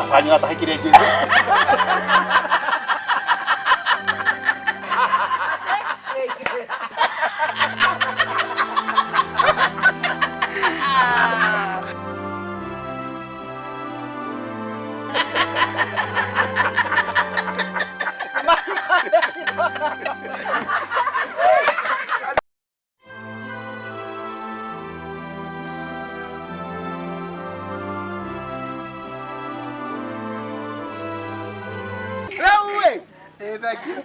Afanya hata hikire jeje.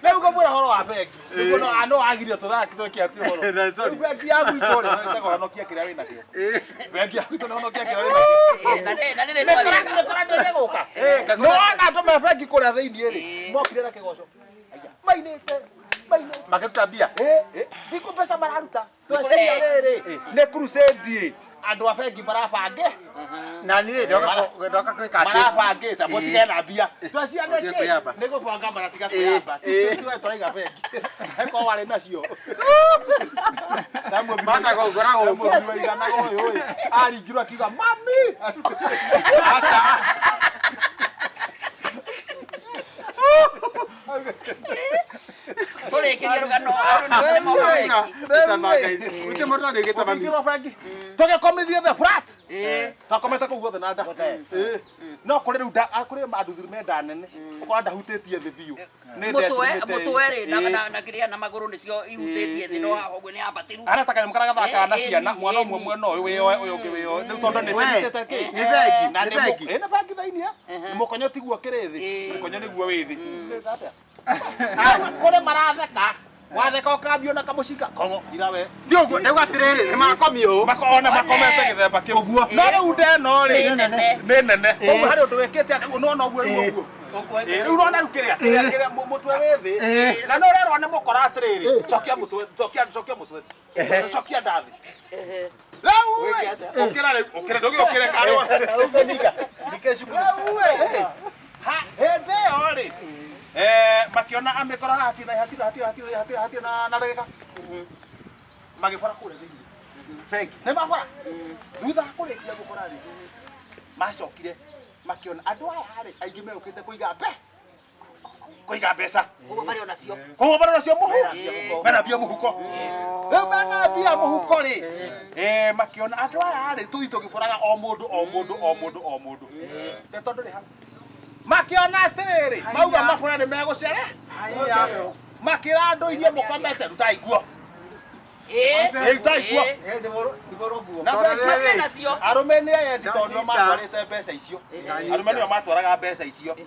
Leo kama una horo wa bengi. Ndio ano agirio tuthaki twakia ti horo. Bengi yaku itore no itako honokia kiria wina kio. Bengi yaku itore honokia kiria wina kio. Na nene twari guka. No ana to me bengi kuria thiini ri. Mokire na kigoco. Mainite. Magetabia. Diko pesa mararuta. Twacia riri. Ne crusade. Andu abengi marabange. Na ni ndoka kwika ati marabange ta mutige na bia. Twacia neke. Nego banga maratiga kuyamba. Tuwe turaiga bengi. Heko wale nacio. Tamwe bana gogora go igana go yoi. Ari ngiro akiga mami. Ata. Tole kiria rugano. Ute morna de geta mami. Toge komithie the flat. Ta kometa ku guothe na nda. No kuri ru nda akuri mandu thurime nda nene. Ukora nda hutitie the view. Mutwe ri na kiria na maguru nicio ihutitie thi no haho ni abatiru. Ara taka mukara gathaka na ciana mwana umwe mwena uyu uyu ungi wiyo. Ni tondu ni tete ki. Ni bengi. Na ni bengi. Ina bengi thainia. Ni mukonyo tiguo kirithi. Mukonyo niguo withi. Kore maratheka watheka ukambio na kamucika kongo irawe Ti uguo ndauga atiriri ni makomio. makona makomete githemba ki uguo no riu ndeno ri ni nene uguo hari undu wekete no no uguo uguo riu rona riu kiria mutwe withi na no rerwa ni mukora atiriri cokia mutwe cokia ndathi riu ukira ndogi ukire kari ukenika nikeshuka ha hende ori makiona amekora hatira na ndagika magifara kule thini fake ne mafara thutha kurikia gukora ri macokire makiona andu aya ri aingi mekite kuiga mbeca Kugo bari onacio. Bana bia muhuko riu bana bia muhuko ri makiona andu aya ri tugifuraga o mundu ne tondu ri ha makiona atiriri mauga mabura ni megucere makira andu irie mukomete rutaiguo rutaiguo arume ni endi tondu matwarite mbeca icio arume ni matwaraga mbeca icio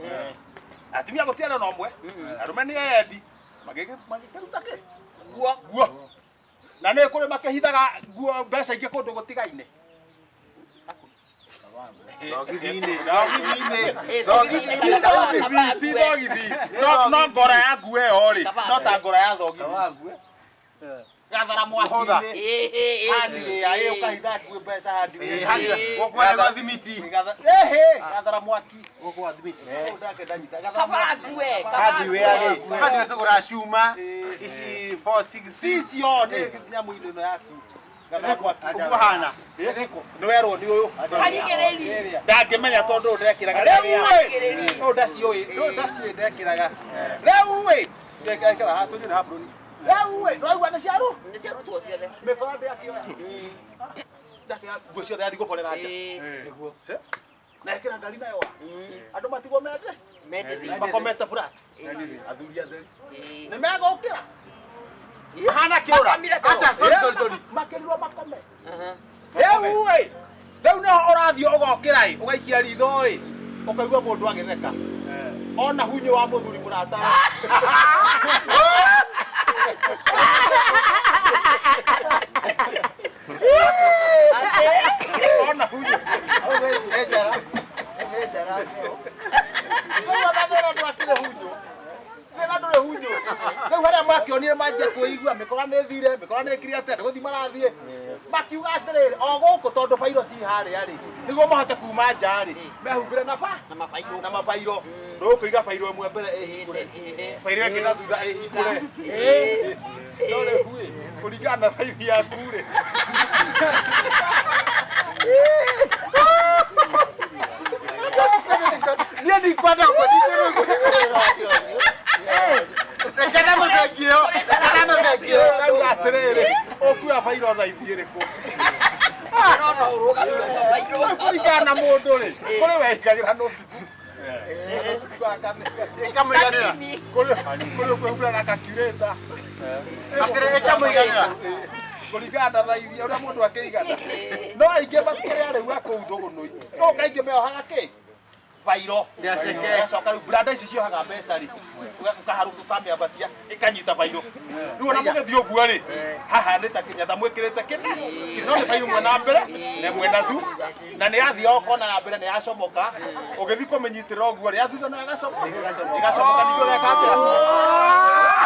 atumia gutiana no mwe arume ni endi magikiruta ki guo na ni kuri makihithaga guo mbeca ingi kundu gutigaine Dogithi. No ngora ya ngue ori. No ta ngora ya thogithi. Gathara mwaki-ini. Handi ya ukahitha ngue mbeca handi. Gwa thimiti. Gathara mwaki. Gwa thimiti. Ndake ndanyita. Kaba ngue. Handi ari. Handi tugura cuma. Ici 460. Icio ni nyamu ino yaku. Uguo hana. No werwo ni uyu. Karigereri. Ndangimenya tondu ndekiraga. Riu ndacioi. Ndekiraga. Riu ndekira ha tunyi na broni. Riu ndwaigua ni ciaru. Ni ciaru tu ciothe. Mekora ndekira. Ndakira guo ciothe athi gukorera nja. Niguo. Na ekira ngari nayo wa. Andu matigwo mende. Makomete flat. Athuri atheri. Ni megukira. Hana kiura. Acha sorry. Makirirwo makome. Riu no urathio ugokira ugaikia ritho ukaigua mundu agitheka. Ona hunyo wa muthuri muratara. Ona hunyo. Ejara. Hunyo. Riu haria makionire manjia kuigua mikora ni thire, mikora ni kiri ate guthi marathie. Makiuga atiriri o guku tondu bairo ci haria ri. Niguo mahote kuma nja ri. Mehumbire na mabairo. Ro kuiga bairo imwe mbere ehingure. Bairo ingi na thutha ehingure. Dole hui. Kuringana na bairo yaku ri. iriko no uruga bairo kurigana mundu ri kuri wekagira no Ikamuiganira. kuri kwehura na calculator Atire ikamuiganira. kurigana thaithi uria mundu akigana no aingi matikire ari wa kuu thugunui no kaingi meohaga ki bairo Ndiaceke. coka riu branda ici ciohaga mbeca ri ukaharuka ukamiambatia ikanyita bairo riu ona mugithii uguo ri haha ni ta kinyatha mwikirite kina kino ni bairo mwena mbere na mwena thu na ni athii okona ya mbere ni yacomoka ugithii kuminyitirira uguo ri athutha no igacomoka ningo gekatia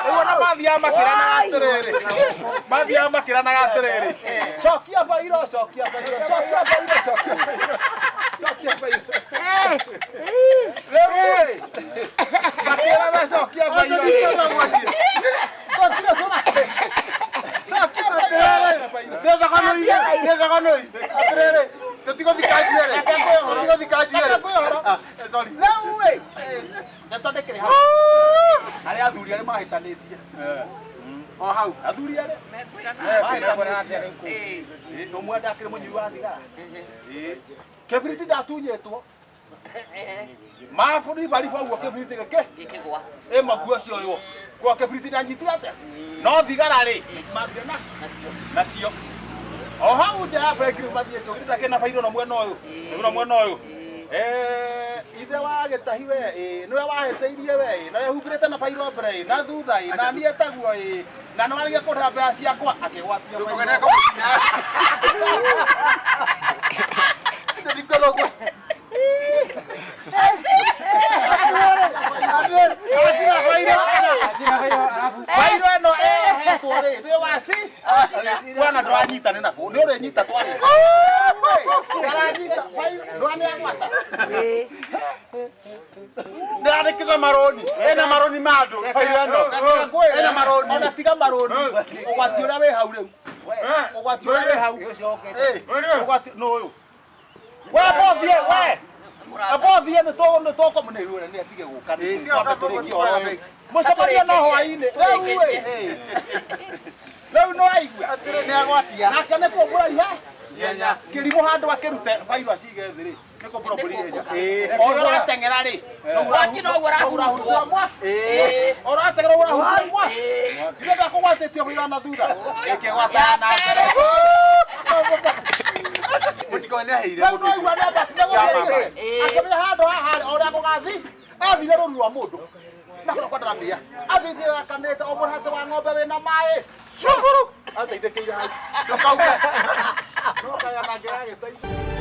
riu ona mathia makirana atiriri mathia makirana atiriri cokia bairo cokia bairo cokia bairo cokia bairo Lewe! Bakira na sokia bairo. Bakira sona. Sokia bairo. Neza kanoi. Atrere. Tutigo dikajuere. Tutigo dikajuere. Ah, sorry. Lewe! Netonde kire ha. Ari athuri ari mahitanitie. O hau. Athuri ari. No mwenda akire munyiru wa thigara. Kebiriti ndatunyetwo. Mabuni bari bauo kebiriti geke. ikigwa Maguo cio yo. Kwa kebiriti ndanyitire ate. No thigara ri. Mambire na. Nacio. O hau nja ya bekiri mathiete ugirita kena bairo no mwena uyu. No mwena uyu. Ithe wa gitahi we niwe waheteirie we na yahumbirite na bairo mbere na thutha na nie taguo na no ariga kutha mbea ciakwa akigwatia Tukogene ko. Ndikoro ko. bairo eno hetwo ri ni wasi wana ndwanyita ni nako ni uri nyita twari ndwanyita bairo ndwani agwata Ndandikirwa maroni. Ena maroni mado. Fairando. Ena maroni. ona tiga maroni ugwati uria wi hau riu ugwati uria wi hau ugwati no uyu we bothie we abothie ni to komuniru ni atige guka ni kwambe turiki oro mucemanio no hwaini riu no aigua Atire ni agwatia. nake ni kumbura ihe Yenya. kirimu handu akirute bairo acige thi ri ni kumbura mburi hinya Ore oro atengera ri wakino urahurutwo oratengera urahurutwo mwa ile ndakugwatitie wira na thutha ikigwata na Mutikone heire. riu no igua nenda akimenya handu haha oria gugathi athire ruru rwa mundu na kwa ndaramia athithira kanete o murate wa ng'ombe wina mai cukuru ateithĩkĩire hau ndũkauge no kaya na ngĩra gĩtaici